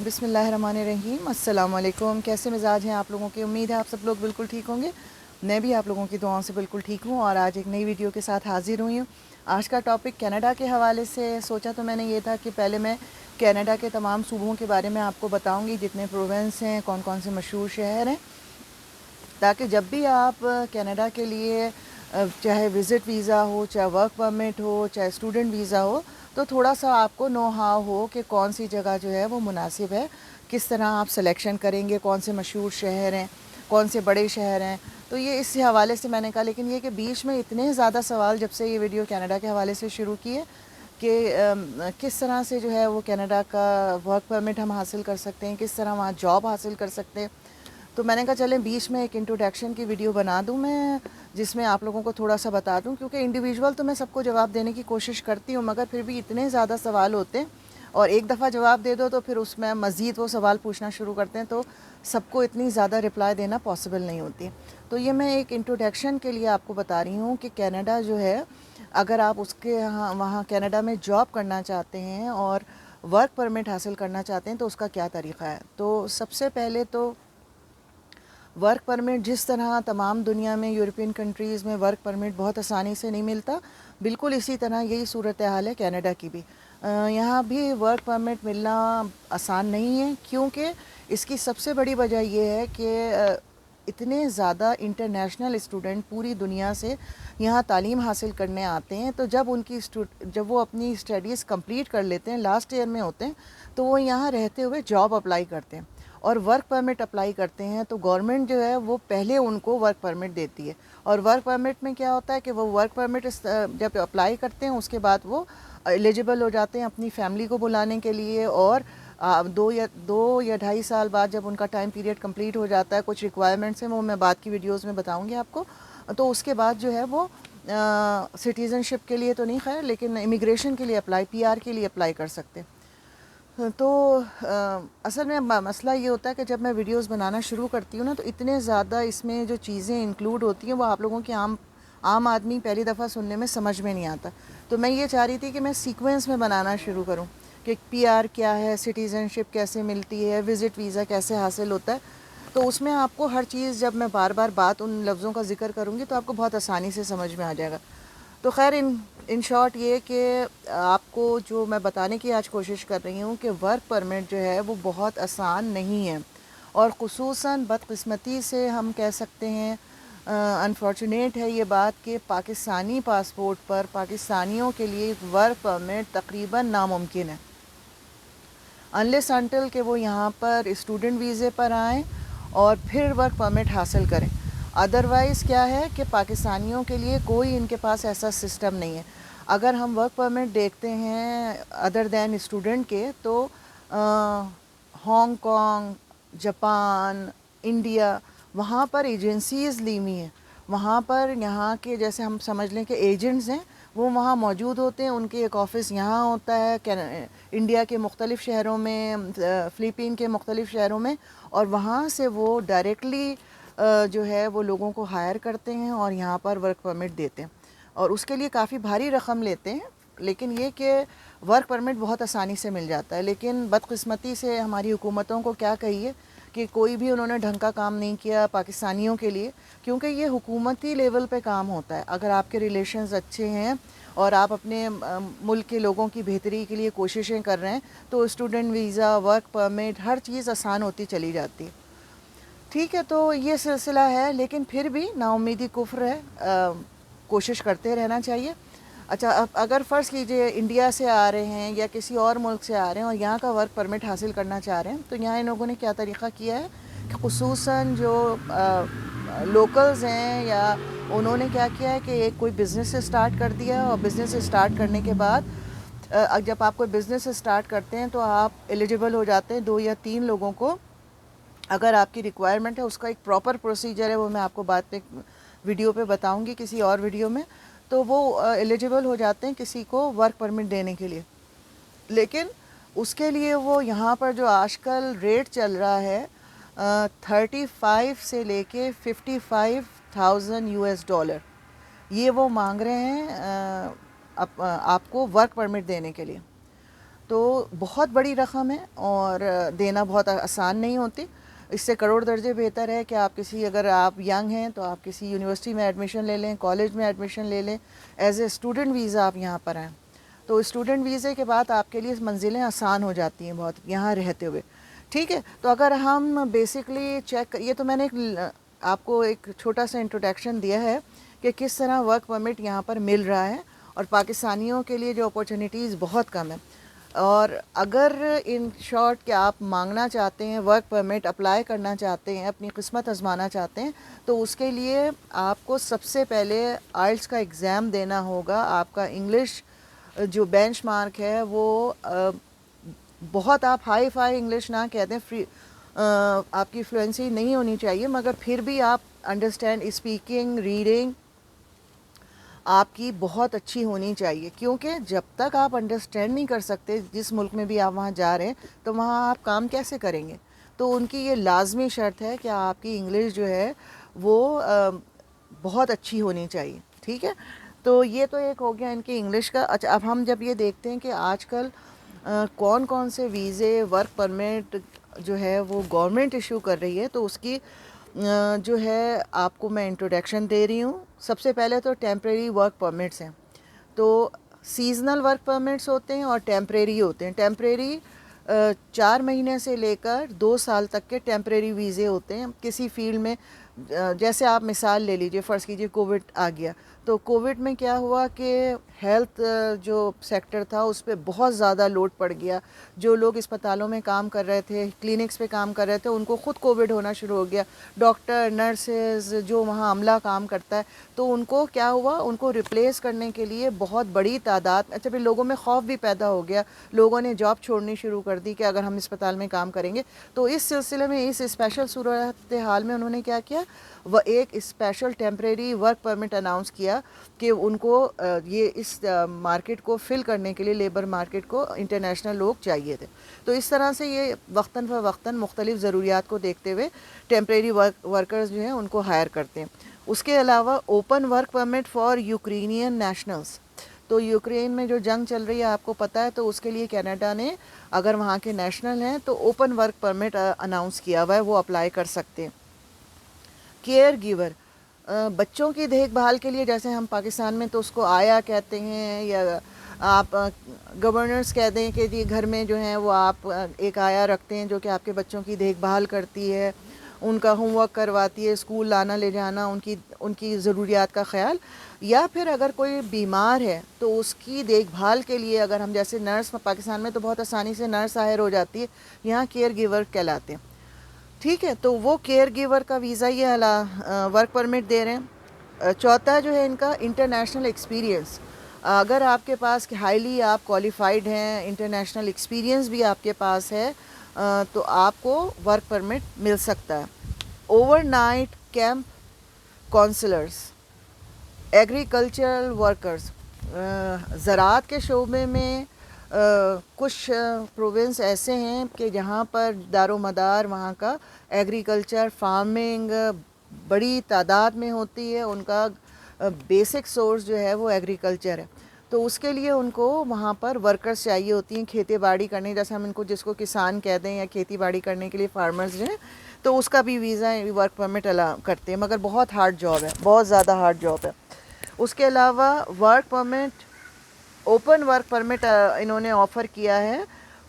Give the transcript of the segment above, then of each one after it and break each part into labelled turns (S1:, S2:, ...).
S1: بسم اللہ الرحمن الرحیم. السلام علیکم. کیسے مزاج ہیں آپ لوگوں کے؟ امید ہے آپ سب لوگ بالکل ٹھیک ہوں گے. میں بھی آپ لوگوں کی دعاؤں سے بالکل ٹھیک ہوں اور آج ایک نئی ویڈیو کے ساتھ حاضر ہوئی ہوں. آج کا ٹاپک کینیڈا کے حوالے سے سوچا تو میں نے یہ تھا کہ پہلے میں کینیڈا کے تمام صوبوں کے بارے میں آپ کو بتاؤں گی، جتنے پروونس ہیں، کون کون سے مشہور شہر ہیں، تاکہ جب بھی آپ کینیڈا کے لیے چاہے وزٹ ویزا ہو، چاہے ورک پرمٹ ہو، چاہے اسٹوڈنٹ ویزا ہو، تو تھوڑا سا آپ کو نو ہاؤ ہو کہ کون سی جگہ جو ہے وہ مناسب ہے، کس طرح آپ سلیکشن کریں گے، کون سے مشہور شہر ہیں، کون سے بڑے شہر ہیں. تو یہ اس حوالے سے میں نے کہا، لیکن یہ کہ بیچ میں اتنے زیادہ سوال جب سے یہ ویڈیو کینیڈا کے حوالے سے شروع کی ہے کہ کس طرح سے جو ہے وہ کینیڈا کا ورک پرمٹ ہم حاصل کر سکتے ہیں، کس طرح وہاں جاب حاصل کر سکتے ہیں. تو میں نے کہا چلیں بیچ میں ایک انٹروڈکشن کی ویڈیو بنا دوں میں، جس میں آپ لوگوں کو تھوڑا سا بتا دوں، کیونکہ انڈیویجول تو میں سب کو جواب دینے کی کوشش کرتی ہوں، مگر پھر بھی اتنے زیادہ سوال ہوتے ہیں اور ایک دفعہ جواب دے دو تو پھر اس میں مزید وہ سوال پوچھنا شروع کرتے ہیں، تو سب کو اتنی زیادہ رپلائی دینا پاسبل نہیں ہوتی. تو یہ میں ایک انٹروڈکشن کے لیے آپ کو بتا رہی ہوں کہ کینیڈا جو ہے، اگر آپ اس کے وہاں کینیڈا میں جاب کرنا چاہتے ہیں اور ورک پرمٹ حاصل کرنا چاہتے ہیں تو اس کا کیا طریقہ ہے. تو سب سے پہلے تو ورک پرمٹ جس طرح تمام دنیا میں یورپین کنٹریز میں ورک پرمٹ بہت آسانی سے نہیں ملتا، بالکل اسی طرح یہی صورتحال ہے کینیڈا کی بھی. یہاں بھی ورک پرمٹ ملنا آسان نہیں ہے، کیونکہ اس کی سب سے بڑی وجہ یہ ہے کہ اتنے زیادہ انٹرنیشنل اسٹوڈنٹ پوری دنیا سے یہاں تعلیم حاصل کرنے آتے ہیں. تو جب وہ اپنی اسٹڈیز کمپلیٹ کر لیتے ہیں، لاسٹ ایئر میں ہوتے ہیں، تو وہ یہاں رہتے ہوئے جاب اپلائی کرتے ہیں اور ورک پرمٹ اپلائی کرتے ہیں. تو گورنمنٹ جو ہے وہ پہلے ان کو ورک پرمٹ دیتی ہے، اور ورک پرمٹ میں کیا ہوتا ہے کہ وہ ورک پرمٹ جب اپلائی کرتے ہیں اس کے بعد وہ ایلیجیبل ہو جاتے ہیں اپنی فیملی کو بلانے کے لیے، اور 2 یا 2.5 سال بعد جب ان کا ٹائم پیریڈ کمپلیٹ ہو جاتا ہے، کچھ ریکوائرمنٹس ہیں وہ میں بعد کی ویڈیوز میں بتاؤں گی آپ کو، تو اس کے بعد جو ہے وہ سٹیزن شپ کے لیے تو نہیں خیر، لیکن امیگریشن کے لیے اپلائی، PR کے لیے اپلائی کر سکتے ہیں. تو اصل میں مسئلہ یہ ہوتا ہے کہ جب میں ویڈیوز بنانا شروع کرتی ہوں نا، تو اتنے زیادہ اس میں جو چیزیں انکلوڈ ہوتی ہیں وہ آپ لوگوں کی عام آدمی پہلی دفعہ سننے میں سمجھ میں نہیں آتا. تو میں یہ چاہ رہی تھی کہ میں سیکوینس میں بنانا شروع کروں کہ PR کیا ہے، سٹیزن شپ کیسے ملتی ہے، وزٹ ویزا کیسے حاصل ہوتا ہے. تو اس میں آپ کو ہر چیز، جب میں بار بار ان لفظوں کا ذکر کروں گی تو آپ کو بہت آسانی سے سمجھ میں آ جائے گا. تو خیر ان شارٹ یہ کہ آپ کو جو میں بتانے کی آج کوشش کر رہی ہوں کہ ورک پرمٹ جو ہے وہ بہت آسان نہیں ہے، اور خصوصاً بدقسمتی سے ہم کہہ سکتے ہیں، انفارچونیٹ ہے یہ بات کہ پاکستانی پاسپورٹ پر پاکستانیوں کے لیے ورک پرمٹ تقریباً ناممکن ہے، انلیس انٹل کہ وہ یہاں پر اسٹوڈنٹ ویزے پر آئیں اور پھر ورک پرمٹ حاصل کریں. ادروائز کیا ہے کہ پاکستانیوں کے لیے کوئی ان کے پاس ایسا سسٹم نہیں ہے. اگر ہم ورک پرمٹ دیکھتے ہیں ادر دین اسٹوڈنٹ کے، تو ہانگ کانگ، جاپان، انڈیا، وہاں پر ایجنسیز لی ہوئی ہیں، وہاں پر یہاں کے جیسے ہم سمجھ لیں کہ ایجنٹس ہیں، وہ وہاں موجود ہوتے ہیں، ان کے ایک آفس یہاں ہوتا ہے انڈیا کے مختلف شہروں میں، فلپین کے مختلف شہروں میں، اور وہاں سے وہ ڈائریکٹلی جو ہے وہ لوگوں کو ہائر کرتے ہیں اور یہاں پر ورک پرمٹ دیتے ہیں، اور اس کے لیے کافی بھاری رقم لیتے ہیں. لیکن یہ کہ ورک پرمٹ بہت آسانی سے مل جاتا ہے. لیکن بدقسمتی سے ہماری حکومتوں کو کیا کہیے کہ کوئی بھی انہوں نے ڈھنگ کا کام نہیں کیا پاکستانیوں کے لیے، کیونکہ یہ حکومتی لیول پہ کام ہوتا ہے. اگر آپ کے ریلیشنز اچھے ہیں اور آپ اپنے ملک کے لوگوں کی بہتری کے لیے کوششیں کر رہے ہیں، تو اسٹوڈنٹ ویزا، ورک پرمٹ، ہر چیز آسان ہوتی چلی جاتی ہے. ٹھیک ہے، تو یہ سلسلہ ہے، لیکن پھر بھی نا امیدی کفر ہے، کوشش کرتے رہنا چاہیے. اچھا، اب اگر فرض کیجئے انڈیا سے آ رہے ہیں یا کسی اور ملک سے آ رہے ہیں اور یہاں کا ورک پرمٹ حاصل کرنا چاہ رہے ہیں، تو یہاں ان لوگوں نے کیا طریقہ کیا ہے کہ خصوصاً جو لوکلز ہیں، یا انہوں نے کیا کیا ہے کہ ایک کوئی بزنس اسٹارٹ کر دیا، اور بزنس اسٹارٹ کرنے کے بعد جب آپ کوئی بزنس اسٹارٹ کرتے ہیں تو آپ ایلیجیبل ہو جاتے ہیں 2 یا 3 لوگوں کو. اگر آپ کی ریکوائرمنٹ ہے، اس کا ایک پراپر پروسیجر ہے، وہ میں آپ کو بعد پہ ویڈیو پہ بتاؤں گی کسی اور ویڈیو میں. تو وہ ایلیجیبل ہو جاتے ہیں کسی کو ورک پرمٹ دینے کے لیے. لیکن اس کے لیے وہ یہاں پر جو آج کل ریٹ چل رہا ہے 35 سے لے کے $55,000 یہ وہ مانگ رہے ہیں آپ کو ورک پرمٹ دینے کے لیے. تو بہت بڑی رقم ہے اور دینا بہت آسان نہیں ہوتی. اس سے کروڑ درجے بہتر ہے کہ آپ کسی، اگر آپ ینگ ہیں تو آپ کسی یونیورسٹی میں ایڈمیشن لے لیں، کالج میں ایڈمیشن لے لیں، ایز اے اسٹوڈنٹ ویزا آپ یہاں پر آئیں. تو اسٹوڈنٹ ویزے کے بعد آپ کے لیے منزلیں آسان ہو جاتی ہیں بہت یہاں رہتے ہوئے. ٹھیک ہے، تو اگر ہم بیسکلی چیک، یہ تو میں نے آپ کو ایک چھوٹا سا انٹروڈکشن دیا ہے کہ کس طرح ورک پرمٹ یہاں پر مل رہا ہے، اور پاکستانیوں کے لیے جو اپورچونیٹیز بہت کم ہیں. اور اگر ان شارٹ کہ آپ مانگنا چاہتے ہیں ورک پرمٹ، اپلائی کرنا چاہتے ہیں، اپنی قسمت آزمانا چاہتے ہیں، تو اس کے لیے آپ کو سب سے پہلے آئلٹس کا ایگزام دینا ہوگا. آپ کا انگلش جو بینچ مارک ہے وہ بہت آپ ہائی فائی انگلش نہ کہہ دیں، آپ کی فلوئنسی نہیں ہونی چاہیے، مگر پھر بھی آپ انڈرسٹینڈ اسپیکنگ ریڈنگ آپ کی بہت اچھی ہونی چاہیے. کیونکہ جب تک آپ انڈرسٹینڈ نہیں کر سکتے جس ملک میں بھی آپ وہاں جا رہے ہیں تو وہاں آپ کام کیسے کریں گے. تو ان کی یہ لازمی شرط ہے کہ آپ کی انگلش جو ہے وہ بہت اچھی ہونی چاہیے. ٹھیک ہے، تو یہ تو ایک ہو گیا ان کی انگلش کا. اچھا، اب ہم جب یہ دیکھتے ہیں کہ آج کل کون کون سے ویزے ورک پرمٹ جو ہے وہ گورنمنٹ ایشو کر رہی ہے، تو اس کی جو ہے آپ کو میں انٹروڈکشن دے رہی ہوں. سب سے پہلے تو ٹیمپریری ورک پرمٹس ہیں. تو سیزنل ورک پرمٹس ہوتے ہیں اور ٹیمپریری ہوتے ہیں. ٹیمپریری 4 مہینے سے لے کر 2 سال تک کے ٹیمپریری ویزے ہوتے ہیں کسی فیلڈ میں. جیسے آپ مثال لے لیجئے، فرض کیجئے کووڈ آ گیا، تو کووڈ میں کیا ہوا کہ ہیلتھ جو سیکٹر تھا اس پہ بہت زیادہ لوڈ پڑ گیا. جو لوگ اسپتالوں میں کام کر رہے تھے، کلینکس پہ کام کر رہے تھے، ان کو خود کووڈ ہونا شروع ہو گیا. ڈاکٹر، نرسز، جو وہاں عملہ کام کرتا ہے، تو ان کو کیا ہوا، ان کو ریپلیس کرنے کے لیے بہت بڑی تعداد. اچھا، پھر لوگوں میں خوف بھی پیدا ہو گیا، لوگوں نے جاب چھوڑنی شروع کر دی کہ اگر ہم اسپتال میں کام کریں گے. تو اس سلسلے میں، اس اسپیشل صورتحال میں انہوں نے کیا کیا، وہ ایک special temporary work permit announce کیا کہ ان کو یہ اس مارکیٹ کو فل کرنے کے لیے، لیبر مارکیٹ کو انٹرنیشنل لوگ چاہیے تھے. تو اس طرح سے یہ وقتاً فوقتاً مختلف ضروریات کو دیکھتے ہوئے ٹیمپریری ورکرز جو ہیں ان کو ہائر کرتے ہیں. اس کے علاوہ open work permit for Ukrainian nationals. تو یوکرین میں جو جنگ چل رہی ہے آپ کو پتہ ہے، تو اس کے لیے کینیڈا نے، اگر وہاں کے نیشنل ہیں تو اوپن ورک پرمٹ اناؤنس کیا ہوا ہے، وہ اپلائی کر سکتے ہیں. کیئر گیور، بچوں کی دیکھ بھال کے لیے، جیسے ہم پاکستان میں تو اس کو آیا کہتے ہیں، یا آپ گورنرز کہہ دیں کہ جی گھر میں جو ہیں وہ آپ ایک آیا رکھتے ہیں جو کہ آپ کے بچوں کی دیکھ بھال کرتی ہے، ان کا ہوم ورک کرواتی ہے، اسکول لانا لے جانا، ان کی ضروریات کا خیال. یا پھر اگر کوئی بیمار ہے تو اس کی دیکھ بھال کے لیے، اگر ہم جیسے نرس، پاکستان میں تو بہت آسانی سے نرس ہائر ہو جاتی ہے، یہاں کیئر گیور کہلاتے ہیں. ٹھیک ہے، تو وہ کیئر گیور کا ویزا یہ ورک پرمٹ دے رہے ہیں. چوتھا جو ہے ان کا انٹرنیشنل ایکسپیرینس. اگر آپ کے پاس ہائیلی آپ کوالیفائڈ ہیں، انٹرنیشنل ایکسپیرینس بھی آپ کے پاس ہے، تو آپ کو ورک پرمٹ مل سکتا ہے. Over night camp councillors, agricultural workers. زراعت کے شعبے میں کچھ پروونس ایسے ہیں کہ جہاں پر دار و مدار وہاں کا ایگریکلچر، فارمنگ بڑی تعداد میں ہوتی ہے، ان کا بیسک سورس جو ہے وہ ایگریکلچر ہے. تو اس کے لیے ان کو وہاں پر ورکرز چاہیے ہوتی ہیں کھیتی باڑی کرنے، جیسے ہم ان کو جس کو کسان کہہ دیں، یا کھیتی باڑی کرنے کے لیے فارمرز جو ہیں، تو اس کا بھی ویزا ورک پرمٹ الاؤ کرتے ہیں. مگر بہت ہارڈ جاب ہے، بہت زیادہ ہارڈ جاب ہے. اس کے علاوہ work permit, open work permit انہوں نے آفر کیا ہے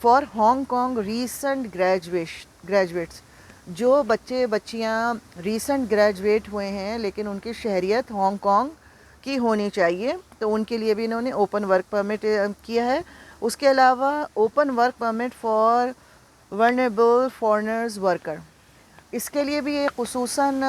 S1: for Hong Kong recent graduates. جو بچے بچیاں ریسنٹ گریجویٹ ہوئے ہیں لیکن ان کی شہریت ہانگ کانگ کی ہونی چاہیے، تو ان کے لیے بھی انہوں نے اوپن ورک پرمٹ کیا ہے. اس کے علاوہ open work permit for vulnerable foreigners worker, اس کے لیے بھی ایک خصوصاً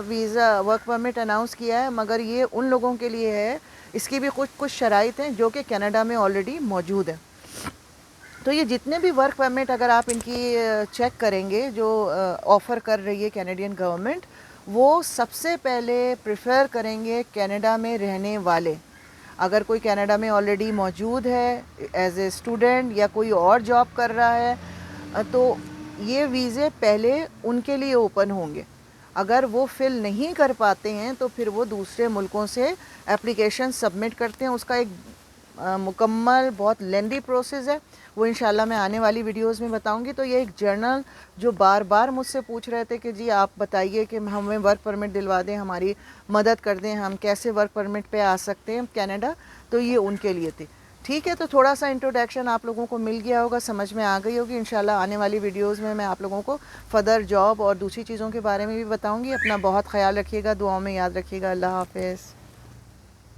S1: ویزا ورک پرمٹ اناؤنس کیا ہے، مگر یہ ان لوگوں کے لیے ہے، اس کی بھی کچھ شرائط ہیں جو کہ کینیڈا میں آلریڈی موجود ہے. تو یہ جتنے بھی ورک پرمٹ اگر آپ ان کی چیک کریں گے جو آفر کر رہی ہے کینیڈین گورنمنٹ، وہ سب سے پہلے پریفر کریں گے کینیڈا میں رہنے والے. اگر کوئی کینیڈا میں آلریڈی موجود ہے ایز اے اسٹوڈنٹ یا کوئی اور جاب کر رہا ہے، تو یہ ویزے پہلے ان کے لیے اوپن ہوں گے. اگر وہ فل نہیں کر پاتے ہیں تو پھر وہ دوسرے ملکوں سے اپلیکیشن سبمٹ کرتے ہیں. اس کا ایک مکمل بہت لیندی پروسیس ہے، وہ انشاءاللہ میں آنے والی ویڈیوز میں بتاؤں گی۔ تو یہ ایک جرنل جو بار بار مجھ سے پوچھ رہے تھے کہ جی آپ بتائیے کہ ہمیں ورک پرمٹ دلوا دیں، ہماری مدد کر دیں، ہم کیسے ورک پرمٹ پہ آ سکتے ہیں کینیڈا، تو یہ ان کے لیے تھی۔ ٹھیک ہے، تو تھوڑا سا انٹروڈکشن آپ لوگوں کو مل گیا ہوگا، سمجھ میں آ گئی ہوگی۔ انشاءاللہ آنے والی ویڈیوز میں آپ لوگوں کو فردر جاب اور دوسری چیزوں کے بارے میں بھی بتاؤں گی۔ اپنا بہت خیال رکھیے گا، دعاؤں میں یاد رکھیے گا۔ اللہ حافظ۔